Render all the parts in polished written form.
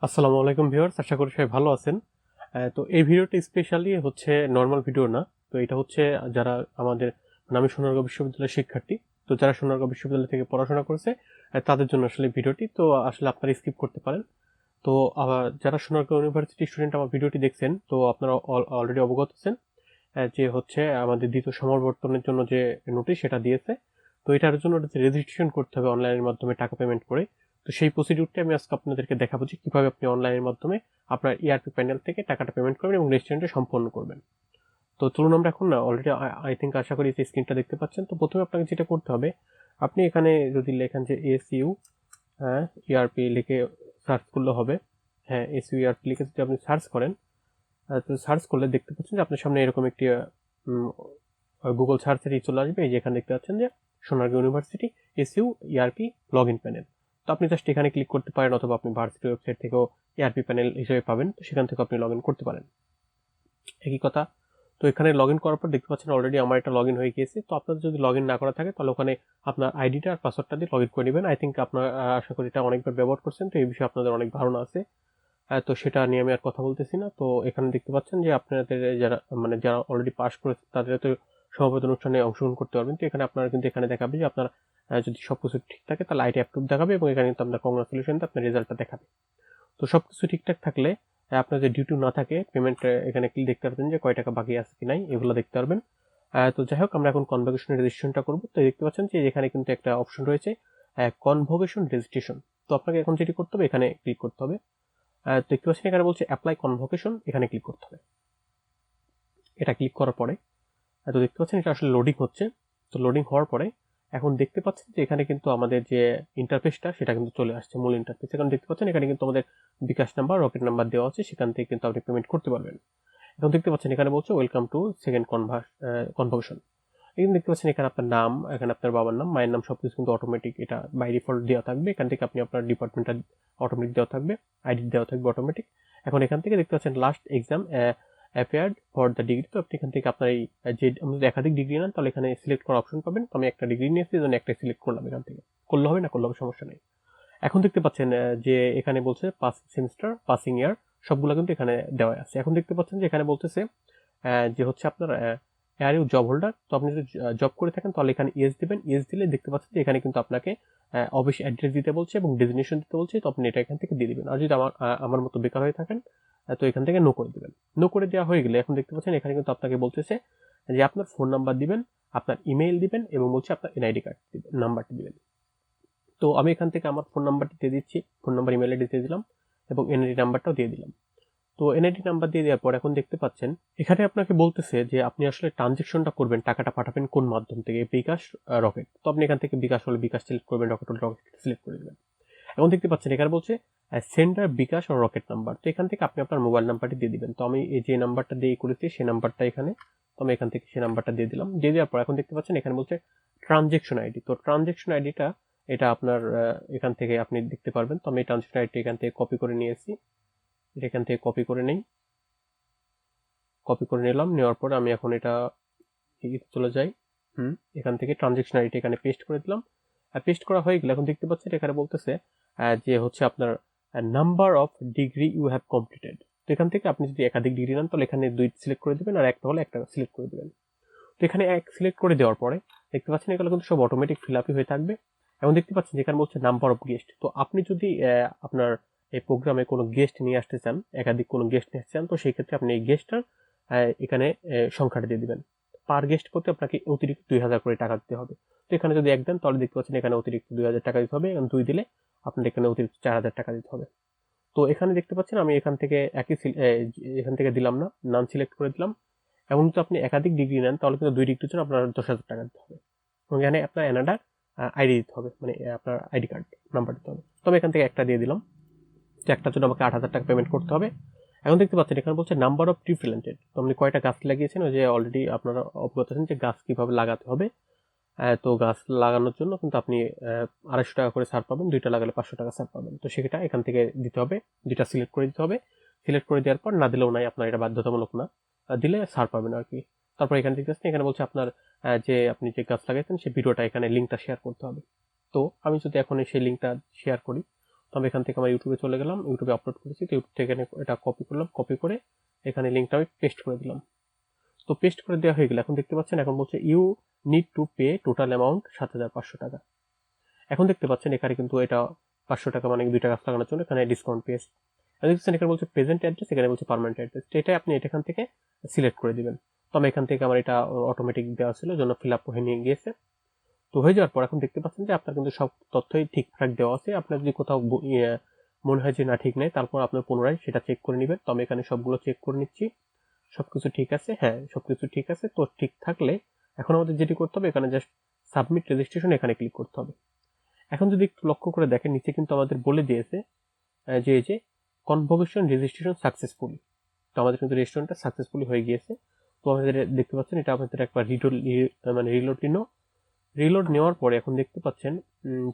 আসসালামু আলাইকুম ভিউয়ার্স, আশা করি সবাই ভালো আছেন। তো এই ভিডিওটা স্পেশালি হচ্ছে নর্মাল ভিডিও না। তো এটা হচ্ছে যারা আমাদের আমি সোনারগাঁও বিশ্ববিদ্যালয়ের শিক্ষার্থী। তো যারা সোনারগাঁও বিশ্ববিদ্যালয় থেকে পড়াশোনা করেছে তাদের জন্য আসলে ভিডিওটি। তো আসলে আপনারা স্কিপ করতে পারেন। তো আবার যারা সোনারগাঁও ইউনিভার্সিটি স্টুডেন্ট আমার ভিডিওটি দেখছেন, তো আপনারা অলরেডি অবগত আছেন যে হচ্ছে আমাদের দ্বিতীয় সমাবর্তনের জন্য যে নোটিশ সেটা দিয়েছে। তো এটার জন্য রেজিস্ট্রেশন করতে হবে অনলাইনের মাধ্যমে টাকা পেমেন্ট করে। তো সেই প্রসিডিউরটা আমি আজকে আপনাদেরকে দেখাবো যে কিভাবে আপনি অনলাইনের মাধ্যমে আপনার ইআরপি প্যানেল থেকে টাকাটা পেমেন্ট করবেন এবং রেজিস্ট্রেশনটা সম্পন্ন করবেন। তো চলুন আমরা এখন না অলরেডি আই থিঙ্ক আশা করি যে স্ক্রিনটা দেখতে পাচ্ছেন। তো প্রথমে আপনাকে যেটা করতে হবে, আপনি এখানে যদি লেখেন যে এসইউ ইআরপি লিখে সার্চ করলে হবে। হ্যাঁ, এসইউ ইআরপি লিখে যদি আপনি সার্চ করেন, তো সার্চ করলে দেখতে পাচ্ছেন যে আপনার সামনে এরকম একটি গুগল সার্চেরই চলে আসবে। এই যে এখানে দেখতে পাচ্ছেন যে Sonargaon university SU ERP log in panel. তো আপনি জাস্ট এখানে ক্লিক করতে পারেন, অথবা আপনি ভার্সিটি ওয়েবসাইট থেকেও ইআরপি প্যানেল হিসেবে পাবেন, তো সেখান থেকে আপনি লগ ইন করতে পারেন। একই কথা। তো এখানে লগ ইন করার পর দেখতে পাচ্ছেন অলরেডি আমার এটা লগ ইন হয়ে গিয়েছে। তো আপনার যদি লগ ইন না করা থাকে তাহলে ওখানে আপনার আইডিটা আর পাসওয়ার্ডটা দিয়ে লগ ইন করে নেবেন। আই থিঙ্ক আপনার আশা করি এটা অনেকবার ব্যবহার করছেন, তো এই বিষয়ে আপনাদের অনেক ধারণা আছে। তো সেটা নিয়ে আমি আর কথা বলতেছি না। তো এখানে দেখতে পাচ্ছেন যে আপনাদের যারা অলরেডি পাস করেছে তাদের তো সমাবর্তন অনুষ্ঠানে অংশগ্রহণ করতে পারবেন। তো এখানে আপনারা কিন্তু এখানে দেখাবে যে আপনার যদি সবকিছু ঠিক থাকে তাহলে আইটি অ্যাপ্রুভ দেখাবে, এবং এখানে কিন্তু আপনার কংগ্রাচুলেশন আপনার রেজাল্টটা দেখাবে। তো সবকিছু ঠিকঠাক থাকলে আপনার যে ডিউ না থাকে পেমেন্ট, এখানে ক্লিক দেখতে পারবেন যে কয় টাকা বাকি আছে কি নাই, এগুলো দেখতে পারবেন। তো যাই হোক, আমরা এখন কনভোকেশনের রেজিস্ট্রেশনটা করবো। তো দেখতে পাচ্ছেন যে এখানে কিন্তু একটা অপশন রয়েছে কনভোকেশন রেজিস্ট্রেশন। তো আপনাকে এখন যেটি করতে হবে এখানে ক্লিক করতে হবে। দেখতে পাচ্ছেন এখানে বলছে অ্যাপ্লাই কনভোকেশন, এখানে ক্লিক করতে হবে। এটা ক্লিক করার পরে তো দেখতে পাচ্ছেন এটা আসলে লোডিং হচ্ছে। তো লোডিং হওয়ার পরে এখন দেখতে পাচ্ছেন যে এখানে কিন্তু আমাদের যে ইন্টারফেসটা সেটা কিন্তু চলে আসছে, মূল ইন্টারফেস। এখন দেখতে পাচ্ছেন এখানে কিন্তু আমাদের বিকাশ নাম্বার, রকেট নাম্বার দেওয়া আছে, সেখান থেকে কিন্তু আপনি পেমেন্ট করতে পারবেন। এখন দেখতে পাচ্ছেন এখানে বলছে ওয়েলকাম টু সেকেন্ড কনভার্সন। এখানে দেখতে পাচ্ছেন এখানে আপনার নাম, এখানে আপনার বাবার নাম, মায়ের নাম সবকিছু কিন্তু অটোমেটিক এটা বাই ডিফল্ট দেওয়া থাকবে। এখান থেকে আপনি আপনার ডিপার্টমেন্টটা অটোমেটিক দেওয়া থাকবে, আইডি দেওয়া থাকবে অটোমেটিক। এখন এখান থেকে দেখতে পাচ্ছেন last exam appeared for the degree. তো আপনি এখান থেকে আপনার এই যে যদি একাধিক ডিগ্রি নেন তাহলে এখানে সিলেক্ট করার অপশন পাবেন। তো আমি একটা ডিগ্রি নিয়েছি, এই জন্য একটা সিলেক্ট করলাম। এখান থেকে করলে হবে না করলে হবে, সমস্যা নেই। এখন দেখতে পাচ্ছেন যে এখানে বলছে পাস সেমিস্টার, পাসিং ইয়ার, সবগুলো কিন্তু এখানে দেওয়া আছে। এখন দেখতে পাচ্ছেন যে এখানে বলতেছে যে হচ্ছে আপনার আর ইউ জব হোল্ডার। তো আপনি যদি জব করে থাকেন তাহলে এখানে ইয়েস দিবেন। ইয়েস দিলে দেখতে পাচ্ছেন যে এখানে কিন্তু আপনাকে অফিস অ্যাড্রেস দিতে বলছে এবং ডেজিগনেশন দিতে বলছে। তো আপনি এটা এখান থেকে দিয়ে দিবেন। আর যদি আমার মতো বেকার হয়ে থাকেন তো এখান থেকে নো করে দিবেন। নো করে দেওয়া হয়ে গেলে এখন দেখতে পাচ্ছেন এখানে কিন্তু আপনাকে বলতেছে যে আপনার ফোন নাম্বার দিবেন, আপনার ইমেইল দিবেন, এবং বলছে আপনার এনআইডি কার্ড নাম্বারটি দিবেন। তো আমি এখান থেকে আমার ফোন নাম্বারটি দিয়ে দিচ্ছি, ফোন নাম্বার ইমেল আইডি দিয়ে দিলাম, এবং এনআইডি নাম্বারটাও দিয়ে দিলাম। তো এনআইডি নাম্বার দিয়ে দেওয়ার পর এখন দেখতে পাচ্ছেন এখানে আপনাকে বলতেছে যে আপনি আসলে ট্রানজেকশনটা করবেন, টাকাটা পাঠাবেন কোন মাধ্যম থেকে, বিকাশ, রকেট। তো আপনি এখান থেকে বিকাশ হলে বিকাশ সিলেক্ট করবেন, রকেট হলে রকেট সিলেক্ট করে দেবেন। এখন দেখতে পাচ্ছেন এখানে বলছে সেন্ডার বিকাশ ও রকেট নাম্বার। তো এখান থেকে আপনি আপনার মোবাইল নাম্বারটি দিয়ে দিবেন। তো আমি এই যে নাম্বারটা দিয়ে করেছি সেই নাম্বারটা এখানে, তো আমি এখান থেকে সেই নাম্বারটা দিয়ে দিলাম। দিয়ে দেওয়ার পর এখন দেখতে পাচ্ছেন এখানে বলছে ট্রানজেকশন আইডি। তো ট্রানজেকশন আইডিটা এটা আপনার এখান থেকে আপনি দেখতে পারবেন। তো আমি ট্রানজেকশন আইডি এখান থেকে কপি করে নিয়েছি, এখান থেকে কপি করে নেই, কপি করে নিলাম। নেওয়ার পরে আমি এখন এটা চলে যাই। এখান থেকে ট্রানজেকশন আইডি এখানে পেস্ট করে দিলাম। পেস্ট করা হয়ে গেলে এখন দেখতে পাচ্ছেন এখানে বলতেছে যে হচ্ছে আপনার number of degree you have completed. তো এখান থেকে আপনি যদি একাধিক ডিগ্রি নেন তাহলে এখানে 2 সিলেক্ট করে দেবেন, আর একটা হলে একটা সিলেক্ট করে দেবেন। তো এখানে এক সিলেক্ট করে দেওয়ার পরে দেখতে পাচ্ছেন এগুলো কিন্তু সব অটোমেটিক ফিল আপই হয়ে থাকবে। এখন দেখতে পাচ্ছেন যেখানে বলছে নাম্বার অফ গেস্ট। তো আপনি যদি আপনার এই প্রোগ্রামে কোনো গেস্ট নিয়ে আসতে চান, একাধিক কোনো গেস্ট নিয়ে আসতে চান, তো সেই ক্ষেত্রে আপনি এই গেস্টটার এখানে সংখ্যাটা দিয়ে দিবেন। পার গেস্ট করতে আপনাকে অতিরিক্ত 2000 করে টাকা দিতে হবে। তো এখানে যদি 1 দেন তাহলে দেখতে পাচ্ছেন এখানে অতিরিক্ত 2000 টাকা দিতে হবে, এবং 2 দিলে আপনার এখানে অতিরিক্ত 4000 টাকা দিতে হবে। তো এখানে দেখতে পাচ্ছেন আমি এখান থেকে এখান থেকে দিলাম না, নান সিলেক্ট করে দিলাম। এবং যদি আপনি একাধিক ডিগ্রি নেন তাহলে কিন্তু 2 ডিগ্রির জন্য আপনার 10,000 টাকা দিতে হবে, এবং এখানে আপনার এনাডা আইডি দিতে হবে, মানে আপনার আইডি কার্ড নাম্বার দিতে হবে। তো আমি এখান থেকে একটা দিয়ে দিলাম, তো একটার জন্য আমাকে 8,000 টাকা পেমেন্ট করতে হবে। এখন দেখতে পাচ্ছেন এখানে বলছে নাম্বার অফ ট্রি প্ল্যান্টেড। তো আপনি কয়টা গাছ লাগিয়েছেন, ওই যে অলরেডি আপনারা অবগত আছেন যে গাছ কিভাবে লাগাতে হবে। তো গাছ লাগানোর জন্য কিন্তু আপনি 250 টাকা করে ছাড় পাবেন, 2টা লাগালে 500 টাকা ছাড় পাবেন। তো সেটা এখান থেকে দিতে হবে, 2টা সিলেক্ট করে দিতে হবে। সিলেক্ট করে দেওয়ার পর না দিলেও নাই, আপনার এটা বাধ্যতামূলক না, দিলে ছাড় পাবেন আর কি। তারপর এখানে দেখতে পাচ্ছেন এখানে বলছে আপনার যে আপনি যে গাছ লাগাইছেন সেই ভিডিওটা এখানে লিঙ্কটা শেয়ার করতে হবে। তো আমি যদি এখন সেই লিঙ্কটা শেয়ার করি, তো আমি এখান থেকে আমার ইউটিউবে চলে গেলাম, ইউটিউবে আপলোড করেছি, তো ইউটিউব থেকে এটা কপি করলাম, কপি করে এখানে লিঙ্কটা আমি পেস্ট করে দিলাম। তো পেস্ট করে দেওয়া হয়ে গেলে এখন দেখতে পাচ্ছেন, এখন বলছে you need to pay total amount 7,500 টাকা। এখন দেখতে পাচ্ছেন এখানে কিন্তু এটা 500 টাকা মানে 2 টাকা লাগানোর জন্য এখানে ডিসকাউন্ট পেয়েছে। দেখছেন এখানে বলছে প্রেজেন্ট অ্যাড্রেস, এখানে বলছে পার্মানেন্ট অ্যাড্রেস, এটাই আপনি এখান থেকে সিলেক্ট করে দিবেন। তো আমি এখান থেকে আমার এটা অটোমেটিক দেওয়া ছিল, জন্য ফিল আপ হয়ে নিয়ে গিয়েছে। তো হয়ে যাওয়ার পর এখন দেখতে পাচ্ছেন যে আপনার কিন্তু সব তথ্যই ঠিকঠাক দেওয়া আছে। আপনার যদি কোথাও মনে হয় যে না ঠিক নেই, তারপর আপনার পুনরায় সেটা চেক করে নেবেন। তো আমি এখানে সবগুলো চেক করে নিচ্ছি, সবকিছু ঠিক আছে। হ্যাঁ, সবকিছু ঠিক আছে। তো ঠিক থাকলে এখন আমাদের যেটি করতে হবে, এখানে জাস্ট সাবমিট রেজিস্ট্রেশন এখানে ক্লিক করতে হবে। এখন যদি একটু লক্ষ্য করে দেখেন, নিচে কিন্তু আমাদের বলে দিয়েছে যে এই যে কনভোকেশন রেজিস্ট্রেশন সাকসেসফুলি। তো আমাদের কিন্তু রেজিস্ট্রেশনটা সাকসেসফুলি হয়ে গিয়েছে। তো আমাদের দেখতে পাচ্ছেন এটা আমাদের একবার রিলোড নেওয়ার পরে এখন দেখতে পাচ্ছেন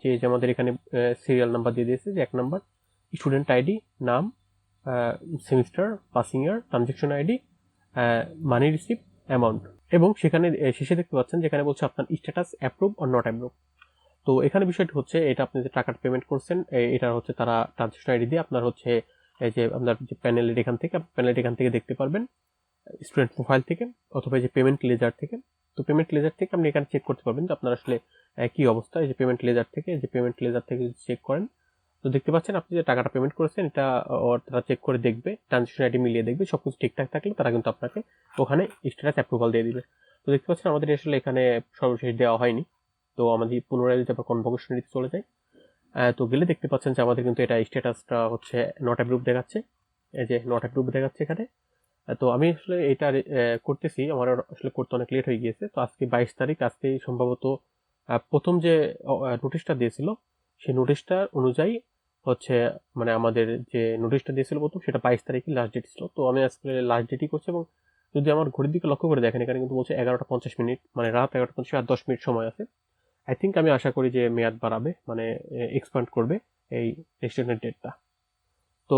যে আমাদের এখানে সিরিয়াল নাম্বার দিয়ে দিয়েছে, যে 1 নাম্বার স্টুডেন্ট আইডি, নাম, সেমিস্টার, পাসিং ইয়ার, ট্রানজ্যাকশন আইডি, মানি রিসিভ, অ্যামাউন্ট, এবং সেখানে শেষে দেখতে পাচ্ছেন যেখানে বলছে আপনার status approve or not approve. তো এখানে বিষয়টি হচ্ছে, এটা আপনি যে টাকাটা পেমেন্ট করছেন, এটা হচ্ছে তারা ট্রানজ্যাকশন আইডি দিয়ে আপনার হচ্ছে এই যে আপনার যে প্যানেলের এখান থেকে দেখতে পারবেন, স্টুডেন্ট প্রোফাইল থেকে অথবা এই যে পেমেন্ট লেজার থেকে। তো পেমেন্ট লেজার থেকে আপনি এখানে চেক করতে পারবেন যে আপনার আসলে কি অবস্থা। এই যে পেমেন্ট লেজার থেকে যদি চেক করেন, তো দেখতে পাচ্ছেন আপনি যে টাকাটা পেমেন্ট করেছেন এটা তারা চেক করে দেখবে, ট্রানজ্যাকশন আইডি মিলিয়ে দেখবে, সবকিছু ঠিকঠাক থাকলে তারা কিন্তু আপনাকে ওখানে স্ট্যাটাস অ্যাপ্রুভাল দিয়ে দিবে। তো দেখতে পাচ্ছেন আমাদের আসলে এখানে সর্বশেষ দেওয়া হয়নি। তো আমাদের পুনরায় যদি আবার কনভোকেশন নিতে চলে যাই, তো গেলে দেখতে পাচ্ছেন যে আমাদের কিন্তু এটা স্ট্যাটাসটা হচ্ছে নট অ্যাপ্রুভ দেখাচ্ছে। এই যে নট অ্যাপ্রুভ দেখাচ্ছে এখানে। তো আমি আসলে এটা করতেছি, আমার আসলে করতে অনেক লেট হয়ে গিয়েছে। তো আজকে 22 তারিখ, আজকে সম্ভবত প্রথম যে নোটিশটা দিয়েছিল, সেই নোটিশটা অনুযায়ী হচ্ছে মানে আমাদের যে নোটিশটা দিয়েছিল প্রথম, সেটা 22 তারিখে লাস্ট ডেট ছিল। তো আমি আজকে লাস্ট ডেটই করছি, এবং যদি আমার ঘড়ির দিকে লক্ষ্য করে দেখেন, এখানে কিন্তু বলছে 11টা 50 মিনিট, মানে রাত 11টা 50 আর 10 মিনিট সময় আছে। আই থিঙ্ক আমি আশা করি যে মেয়াদ বাড়াবে, মানে এক্সপান্ড করবে এই রেজিস্ট্রেশনের ডেটটা। তো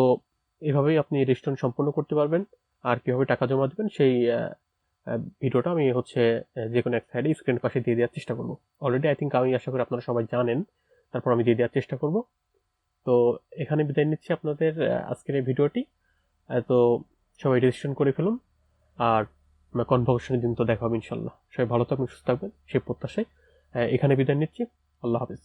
এভাবেই আপনি রেজিস্ট্রেশন সম্পন্ন করতে পারবেন। আর কিভাবে টাকা জমা দেবেন সেই ভিডিওটা আমি হচ্ছে যে কোনো এক সাইডে স্ক্রিন পাশে দিয়ে দেওয়ার চেষ্টা করবো। অলরেডি আই থিঙ্ক আমি আশা করি আপনারা সবাই জানেন, তারপর আমি দিয়ে দেওয়ার চেষ্টা করব। তো এখানে বিদায় নিচ্ছি আপনাদের আজকের এই ভিডিওটি। তো সবাই রেজিস্ট্রেশন করে ফেলুন, আর কনভোকেশনের দিন তো দেখা হবে ইনশাল্লাহ। সবাই ভালো থাকবেন, সুস্থ থাকবেন সেই প্রত্যাশায় এখানে বিদায় নিচ্ছি। আল্লাহ হাফিজ।